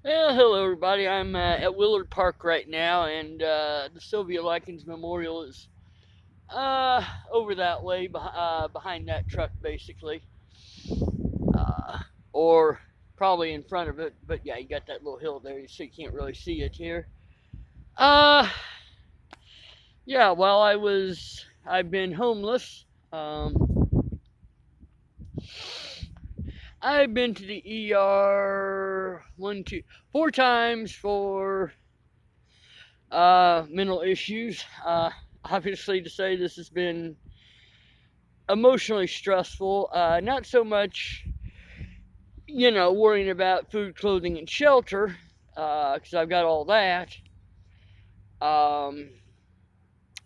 Well, hello everybody. I'm at Willard Park right now, and the Sylvia Likens Memorial is over that way, behind that truck, basically, uh, or probably in front of it. But yeah, you got that little hill there, so you can't really see it here. Uh, yeah. While I've been homeless. I've been to the ER one, two, 4 times for mental issues. Obviously, to say this has been emotionally stressful. Not so much, worrying about food, clothing, and shelter, because I've got all that. Um,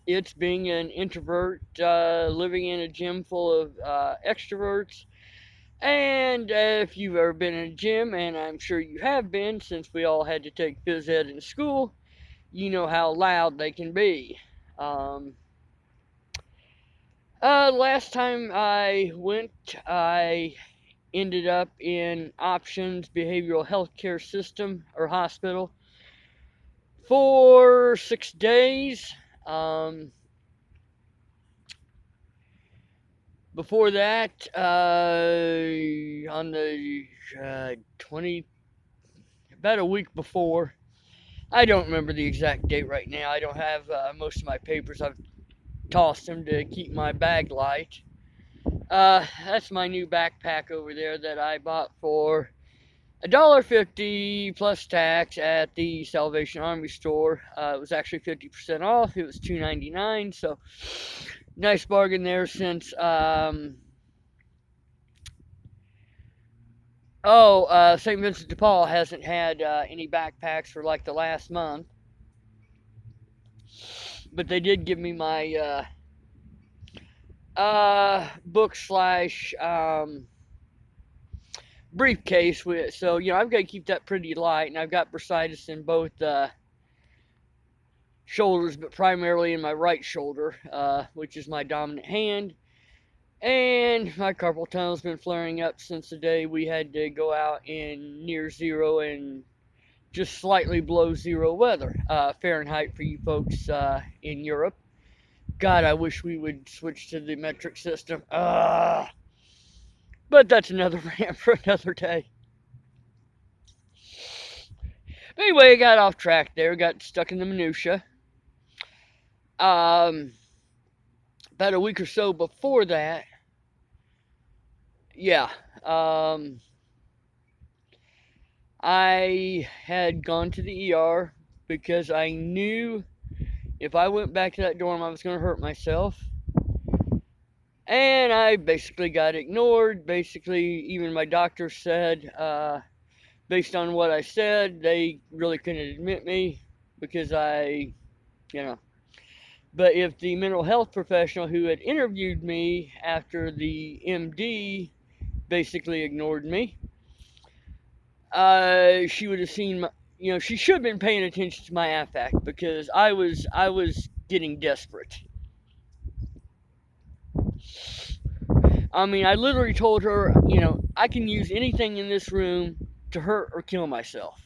it's being an introvert, living in a gym full of extroverts. And if you've ever been in a gym, and I'm sure you have been, since we all had to take phys ed in school, you know how loud they can be. Um, last time I went, I ended up in Options Behavioral Health Care System or hospital for 6 days. Um, Before that, on the 20, about a week before, I don't remember the exact date right now. I don't have most of my papers. I've tossed them to keep my bag light. That's my new backpack over there that I bought for $1.50 plus tax at the Salvation Army store. It was actually 50% off. It was $2.99, so nice bargain there. Since St. Vincent de Paul hasn't had any backpacks for like the last month, but they did give me my book slash briefcase with. So I've got to keep that pretty light, and I've got bursitis in both shoulders, but primarily in my right shoulder, which is my dominant hand. And my carpal tunnel's been flaring up since the day we had to go out in near zero and just slightly below zero weather, Fahrenheit for you folks in Europe. God, I wish we would switch to the metric system. But that's another rant for another day. Anyway, I got off track there, got stuck in the minutia. Um, about a week or so before that, yeah, um, I had gone to the ER because I knew if I went back to that dorm, I was going to hurt myself. And I basically got ignored. Basically, even my doctor said, based on what I said, they really couldn't admit me because you know. But if the mental health professional who had interviewed me after the MD basically ignored me, she would have seen my, she should have been paying attention to my affect because I was getting desperate. I mean, I literally told her, I can use anything in this room to hurt or kill myself.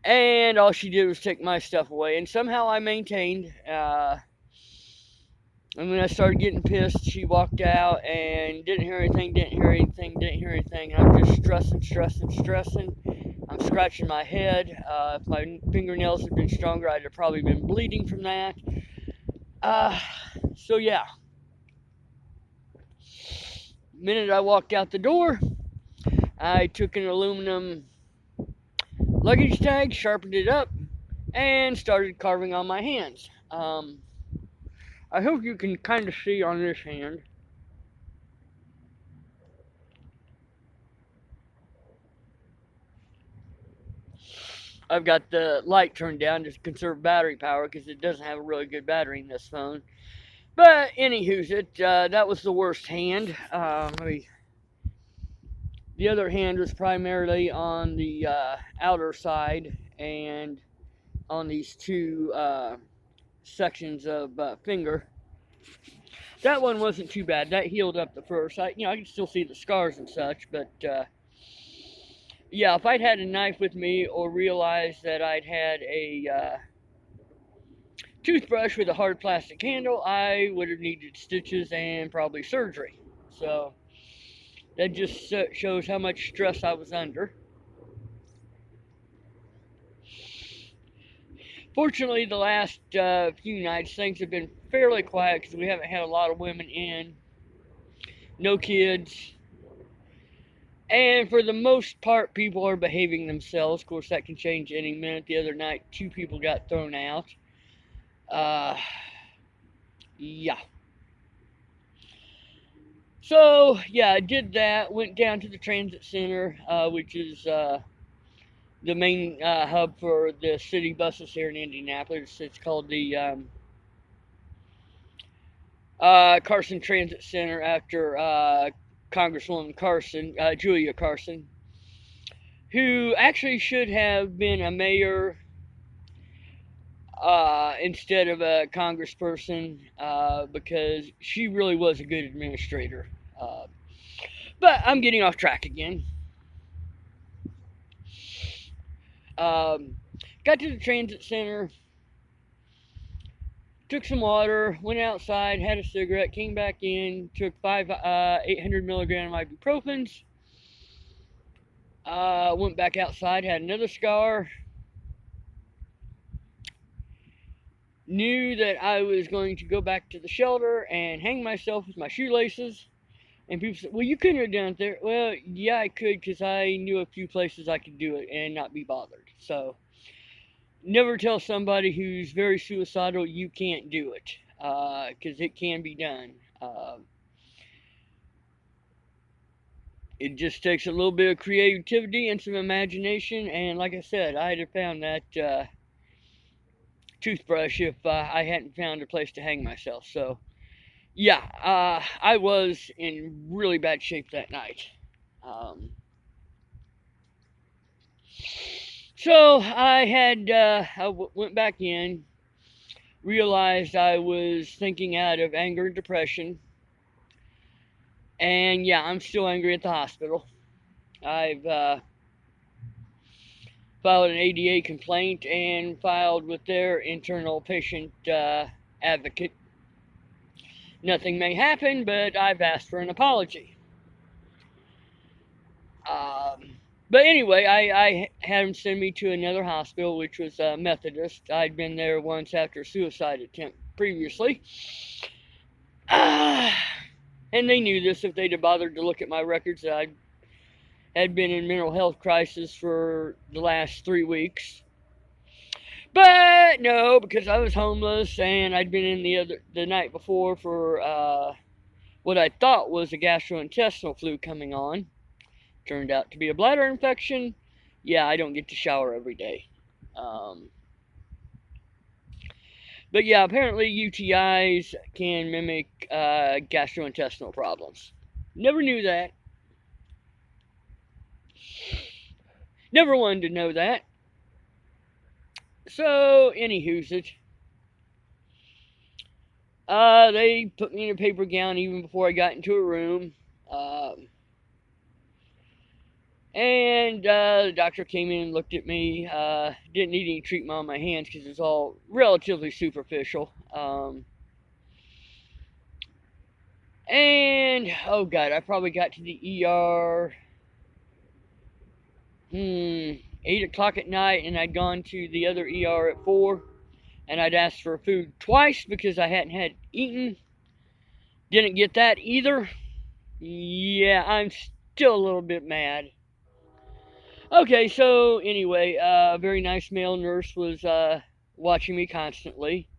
And all she did was take my stuff away. And somehow I maintained. And when I started getting pissed, she walked out and didn't hear anything, didn't hear anything, didn't hear anything. And I'm just stressing, stressing, stressing. I'm scratching my head. If my fingernails had been stronger, I'd have probably been bleeding from that. Uh, so yeah, the minute I walked out the door, I took an aluminum luggage tag, sharpened it up, and started carving on my hands. I hope you can kind of see on this hand. I've got the light turned down to conserve battery power because it doesn't have a really good battery in this phone. But anywho's that was the worst hand. The other hand was primarily on the outer side and on these two sections of finger. That one wasn't too bad. That healed up the first. I can still see the scars and such, but yeah, if I'd had a knife with me or realized that I'd had a toothbrush with a hard plastic handle, I would have needed stitches and probably surgery. So that just shows how much stress I was under. Fortunately, the last few nights, things have been fairly quiet because we haven't had a lot of women in, no kids, and for the most part, people are behaving themselves. Of course, that can change any minute. The other night, 2 people got thrown out. Uh, yeah. So, yeah, I did that. Went down to the transit center, which is the main hub for the city buses here in Indianapolis. It's called the Carson Transit Center after Congresswoman Carson, Julia Carson, who actually should have been a mayor instead of a congressperson because she really was a good administrator. Uh, but I'm getting off track again. Um, got to the transit center, took some water, went outside, had a cigarette, came back in, took 800 milligram ibuprofens, went back outside, had another scar, knew that I was going to go back to the shelter and hang myself with my shoelaces. And people said, well, you couldn't have done it there. Well, yeah, I could because I knew a few places I could do it and not be bothered. So never tell somebody who's very suicidal you can't do it because it can be done. It just takes a little bit of creativity and some imagination. And like I said, I'd have found that toothbrush if I hadn't found a place to hang myself. So, yeah, I was in really bad shape that night. Um, so went back in, realized I was thinking out of anger and depression. And yeah, I'm still angry at the hospital. I've filed an ADA complaint and filed with their internal patient advocate. Nothing may happen, but I've asked for an apology. But anyway, I had them send me to another hospital, which was Methodist. I'd been there once after a suicide attempt previously. And they knew this if they'd have bothered to look at my records. I had been in mental health crisis for the last 3 weeks. But no, because I was homeless and I'd been in the night before for what I thought was a gastrointestinal flu coming on. Turned out to be a bladder infection. Yeah, I don't get to shower every day. But yeah, apparently UTIs can mimic gastrointestinal problems. Never knew that. Never wanted to know that. So, anywho's it. They put me in a paper gown even before I got into a room. And the doctor came in and looked at me. Didn't need any treatment on my hands because it's all relatively superficial. And oh god, I probably got to the ER 8 o'clock at night, and I'd gone to the other ER at 4, and I'd asked for food twice because I hadn't had eaten. Didn't get that either. Yeah, I'm still a little bit mad. Okay, so anyway, a very nice male nurse was watching me constantly.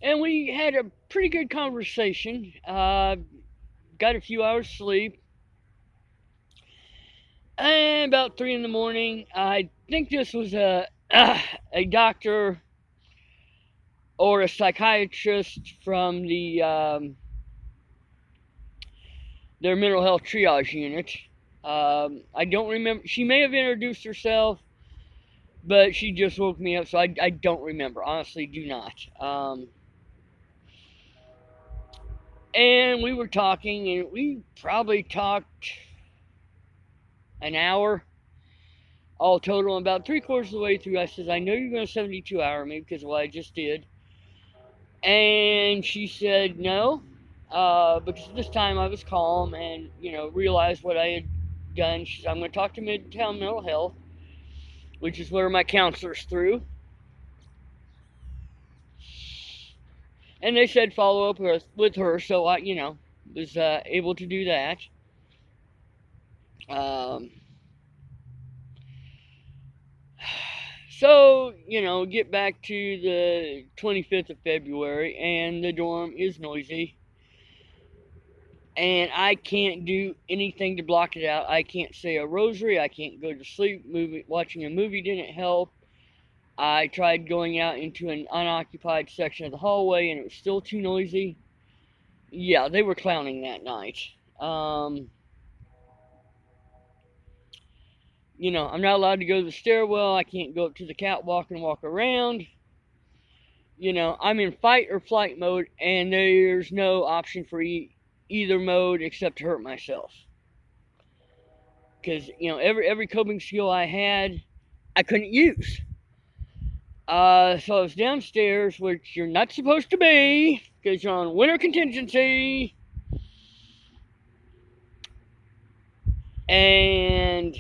And we had a pretty good conversation. Got a few hours sleep. And about 3 in the morning, I think this was a doctor or a psychiatrist from their mental health triage unit. I don't remember. She may have introduced herself, but she just woke me up, so I don't remember. Honestly, do not. And we were talking, and we probably talked an hour. all total. And about 3/4 of the way through, I says, I know you're going to 72-hour me because of what I just did. And she said no, because this time I was calm and, realized what I had done. She said, I'm going to talk to Midtown Mental Health, which is where my counselor's through. And they said follow up with her, so I, was able to do that. So, get back to the 25th of February, and the dorm is noisy. And I can't do anything to block it out. I can't say a rosary. I can't go to sleep. Watching a movie didn't help. I tried going out into an unoccupied section of the hallway, and it was still too noisy. Yeah, they were clowning that night. I'm not allowed to go to the stairwell. I can't go up to the catwalk and walk around. I'm in fight or flight mode, and there's no option for either mode except to hurt myself. Because, every coping skill I had, I couldn't use. So I was downstairs, which you're not supposed to be, because you're on winter contingency. And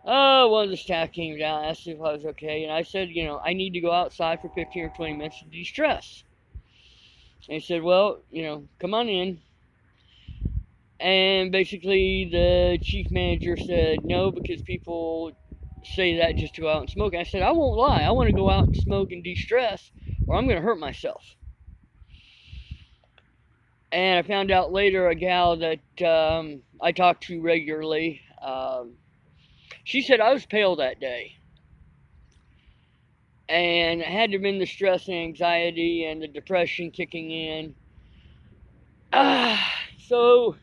one of the staff came down, asked if I was okay, and I said, I need to go outside for 15 or 20 minutes to de-stress. And he said, well, come on in. And basically the chief manager said no, because people say that just to go out and smoke. And I said, I won't lie, I want to go out and smoke and de-stress, or I'm going to hurt myself. And I found out later a gal that I talked to regularly, she said I was pale that day. And it had to have been the stress and anxiety and the depression kicking in. So,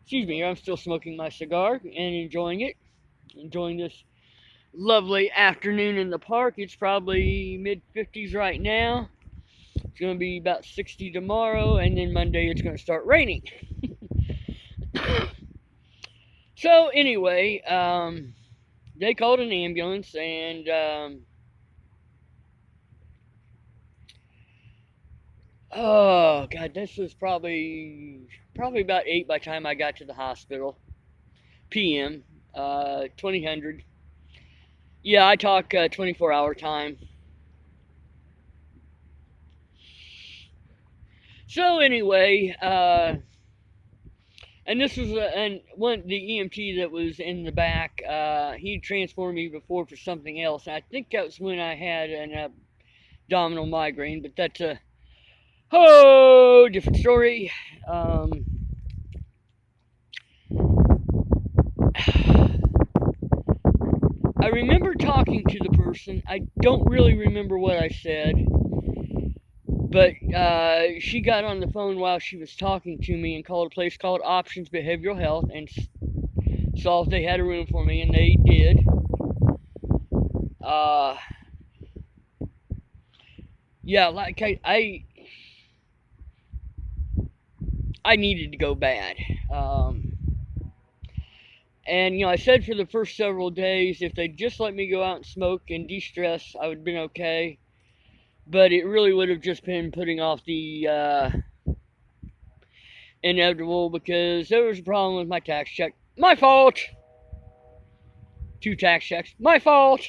excuse me, I'm still smoking my cigar and enjoying it. Enjoying this lovely afternoon in the park. It's probably mid-50s right now. It's going to be about 60 tomorrow, and then Monday it's going to start raining. So anyway, they called an ambulance, and oh god, this was probably about 8 by the time I got to the hospital. PM, 2000. Yeah, I talk 24-hour time. So anyway, and this was the EMT that was in the back. He transformed me before for something else. And I think that was when I had an abdominal migraine, but that's a whole different story. I remember talking to the person. I don't really remember what I said, but she got on the phone while she was talking to me and called a place called Options Behavioral Health and saw if they had a room for me, and they did. Yeah, like I needed to go bad. And, I said for the first several days, if they'd just let me go out and smoke and de-stress, I would have been okay. But it really would have just been putting off the inevitable, because there was a problem with my tax check. My fault! 2 tax checks. My fault!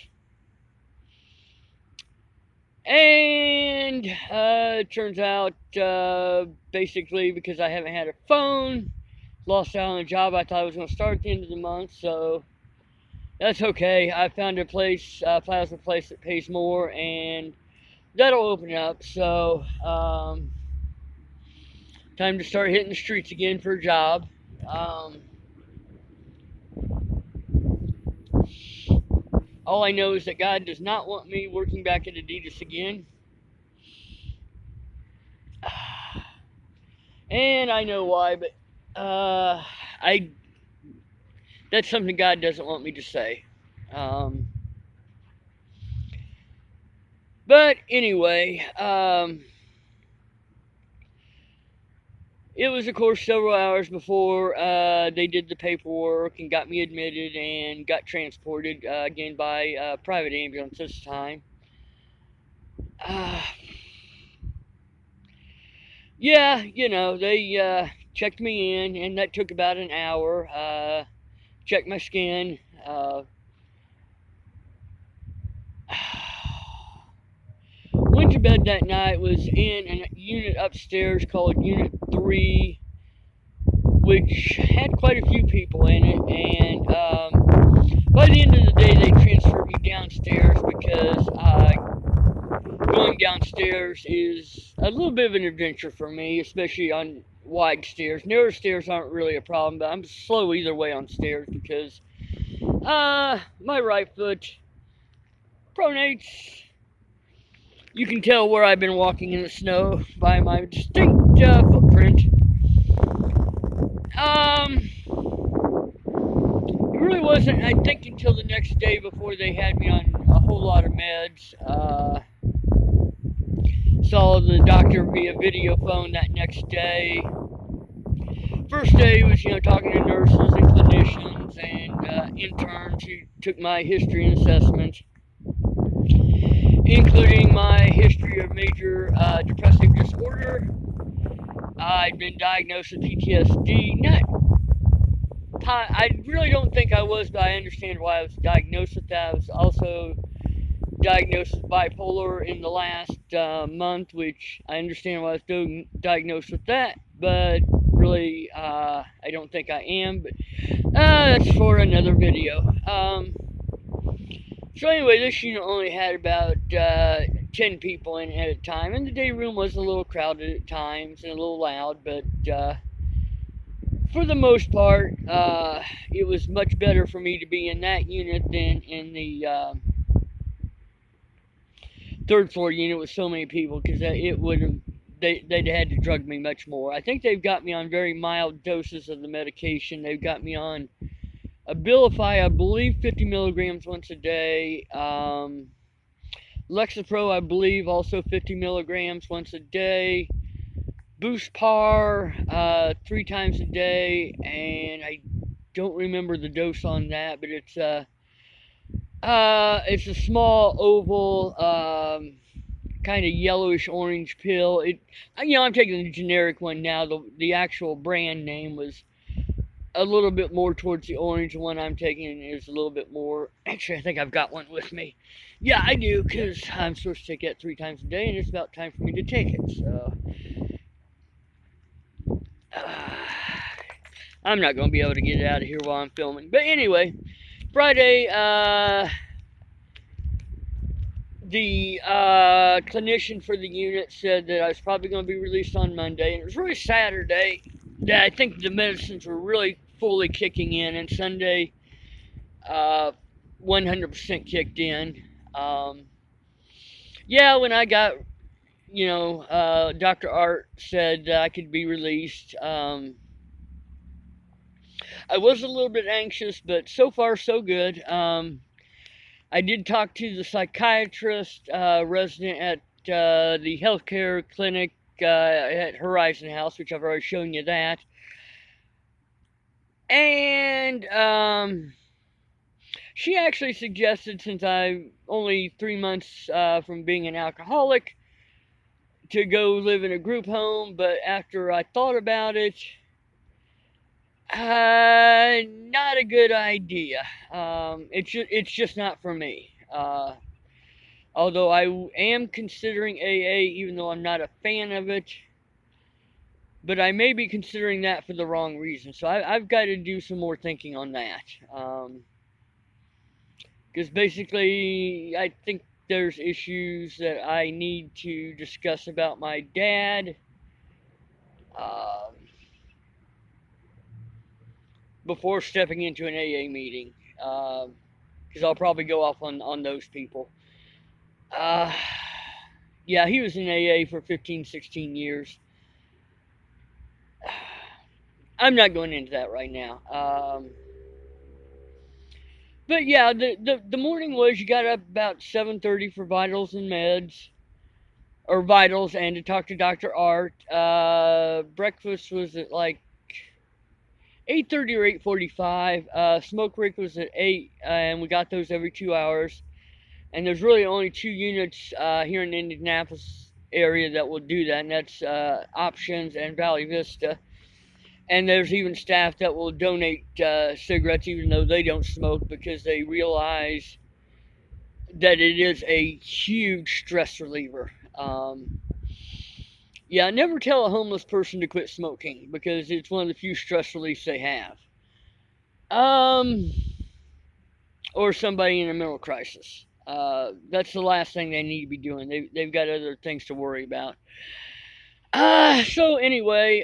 And it turns out, basically, because I haven't had a phone, lost out on a job I thought I was going to start at the end of the month, so that's okay. I found a plasma place that pays more, and that'll open up, so time to start hitting the streets again for a job. All I know is that God does not want me working back at Adidas again. And I know why, but that's something God doesn't want me to say. But anyway, it was, of course, several hours before they did the paperwork and got me admitted and got transported again by private ambulance this time. Uh, yeah, they checked me in, and that took about an hour. Checked my skin. Went to bed that night, was in a unit upstairs called Unit 3, which had quite a few people in it, and by the end of the day they transferred me downstairs because going downstairs is a little bit of an adventure for me, especially on wide stairs. Narrow stairs aren't really a problem, but I'm slow either way on stairs because my right foot pronates. You can tell where I've been walking in the snow by my distinct footprint. It really wasn't, I think, until the next day before they had me on a whole lot of meds. Saw the doctor via video phone that next day. First day was, talking to nurses and clinicians and interns who took my history and assessment, including my history of major depressive disorder. I'd been diagnosed with PTSD. I really don't think I was, but I understand why I was diagnosed with that. I was also diagnosed with bipolar in the last month, which I understand why I was diagnosed with that, but really, I don't think I am, but that's for another video. So anyway, this unit only had about 10 people in at a time, and the day room was a little crowded at times and a little loud, but for the most part, it was much better for me to be in that unit than in the third floor unit with so many people, because it would have they'd had to drug me much more. I think they've got me on very mild doses of the medication. They've got me on Abilify, I believe 50 milligrams once a day. Lexapro, I believe, also 50 milligrams once a day. Boost Par 3 times a day, and I don't remember the dose on that, but it's a small oval kind of yellowish orange pill. I'm taking the generic one now. The actual brand name was a little bit more towards the orange. The one I'm taking is a little bit more. Actually, I think I've got one with me. Yeah, I do, because I'm supposed to take that 3 times a day, and it's about time for me to take it. So I'm not going to be able to get it out of here while I'm filming. But anyway, Friday, the clinician for the unit said that I was probably going to be released on Monday. And it was really Saturday that I think the medicines were really fully kicking in. And Sunday, 100% kicked in. Yeah, when I got, Dr. Art said that I could be released. I was a little bit anxious, but so far so good. I did talk to the psychiatrist resident at the healthcare clinic at Horizon House, which I've already shown you that. And she actually suggested, since I'm only 3 months from being an alcoholic, to go live in a group home. But after I thought about it, not a good idea. It's just not for me. Although I am considering AA, even though I'm not a fan of it, but I may be considering that for the wrong reason. So I've got to do some more thinking on that. Because basically, I think there's issues that I need to discuss about my dad. Before stepping into an AA meeting, because I'll probably go off on those people. Yeah, he was in AA for 15, 16 years. I'm not going into that right now. But yeah, the morning was, you got up about 7:30 for vitals and meds. or vitals, and to talk to Dr. Art. Breakfast was at like 8:30 or 8:45. Smoke break was at 8, and we got those every 2 hours. And there's really only 2 units here in the Indianapolis area that will do that, and that's Options and Valley Vista. And there's even staff that will donate cigarettes even though they don't smoke, because they realize that it is a huge stress reliever. Yeah, never tell a homeless person to quit smoking, because it's one of the few stress reliefs they have. Um, or somebody in a mental crisis. That's the last thing they need to be doing. They've got other things to worry about. So anyway,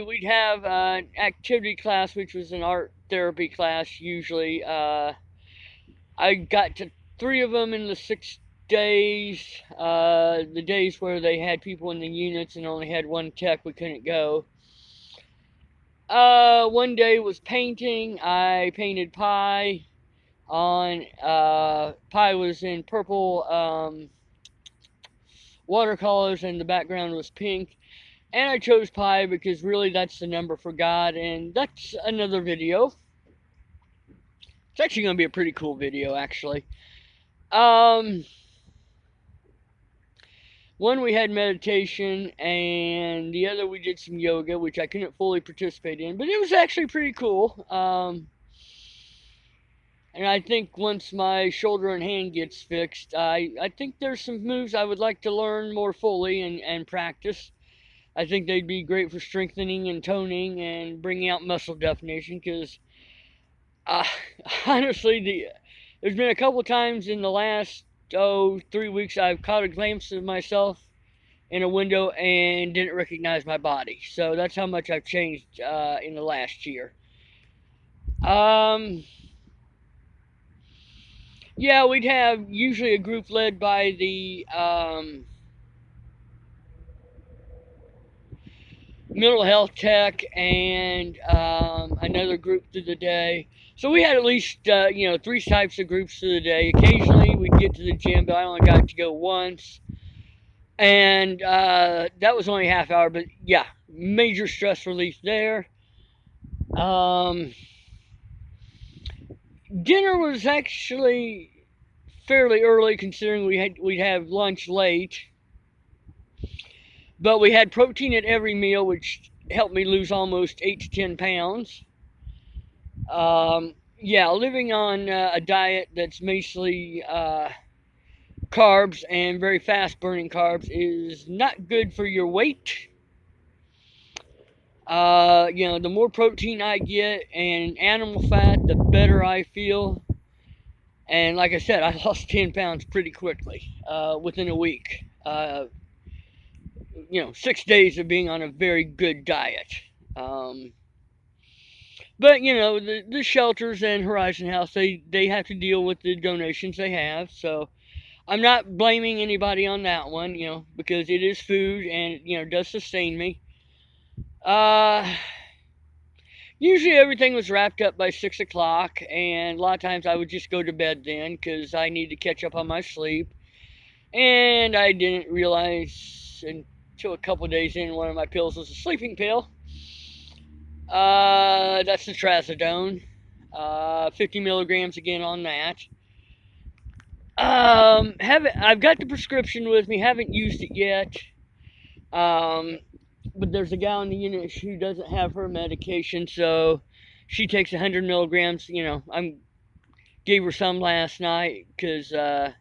we'd have an activity class, which was an art therapy class usually. I got to 3 of them in the 6 days. The days where they had people in the units and only had one tech, we couldn't go. One day was painting. I painted pie on, pie was in purple watercolors, and the background was pink. And I chose pie because really that's the number for God, and that's another video. It's actually going to be a pretty cool video, actually. One we had meditation, and the other we did some yoga, which I couldn't fully participate in, but it was actually pretty cool. And I think once my shoulder and hand gets fixed, I think there's some moves I would like to learn more fully and practice. I think they'd be great for strengthening and toning and bringing out muscle definition, because honestly, there's been a couple times in the last 3 weeks I've caught a glimpse of myself in a window and didn't recognize my body. So that's how much I've changed in the last year. Yeah, we'd have usually a group led by the mental health tech, and another group through the day. So we had at least 3 types of groups through the day. Occasionally we'd get to the gym, but I only got to go once, and that was only a half hour. But yeah, major stress relief there. Dinner was actually fairly early, considering we'd have lunch late. But we had protein at every meal, which helped me lose almost 8 to 10 pounds. Yeah, living on a diet that's mostly carbs and very fast burning carbs is not good for your weight. The more protein I get and animal fat, the better I feel. And like I said, I lost 10 pounds pretty quickly within a week. 6 days of being on a very good diet. But the shelters and Horizon House, they have to deal with the donations they have. So I'm not blaming anybody on that one, because it is food and does sustain me. Usually everything was wrapped up by 6 o'clock, and a lot of times I would just go to bed then because I need to catch up on my sleep. And I didn't realize until a couple days in, one of my pills was a sleeping pill. That's the trazodone. 50 milligrams again on that. I've got the prescription with me, haven't used it yet. But there's a gal in the unit who doesn't have her medication, so she takes 100 milligrams. I gave her some last night because I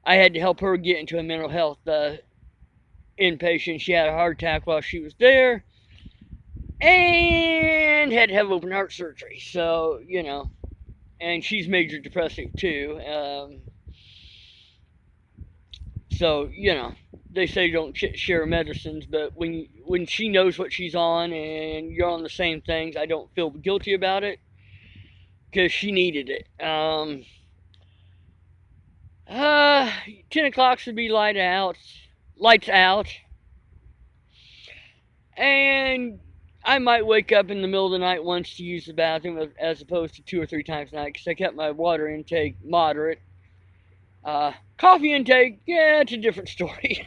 had to help her get into a mental health inpatient. She had a heart attack while she was there and had to have open heart surgery. So, and she's major depressive too. So, they say don't share medicines, but when she knows what she's on and you're on the same things, I don't feel guilty about it because she needed it. 10 o'clock should be lights out, and I might wake up in the middle of the night once to use the bathroom as opposed to 2 or 3 times a night because I kept my water intake moderate. Coffee intake, yeah, it's a different story.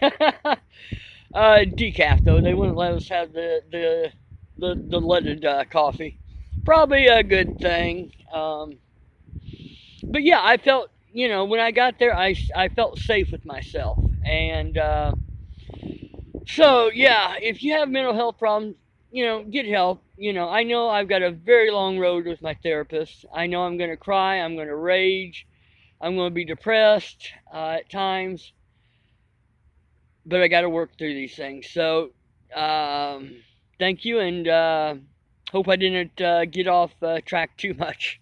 Decaf though, they wouldn't let us have the leaded coffee. Probably a good thing. But yeah, I felt, when I got there, I felt safe with myself. And so, yeah, if you have mental health problems, get help. I know I've got a very long road with my therapist. I know I'm going to cry, I'm going to rage, I'm going to be depressed at times, but I got to work through these things. So, thank you, and hope I didn't get off track too much.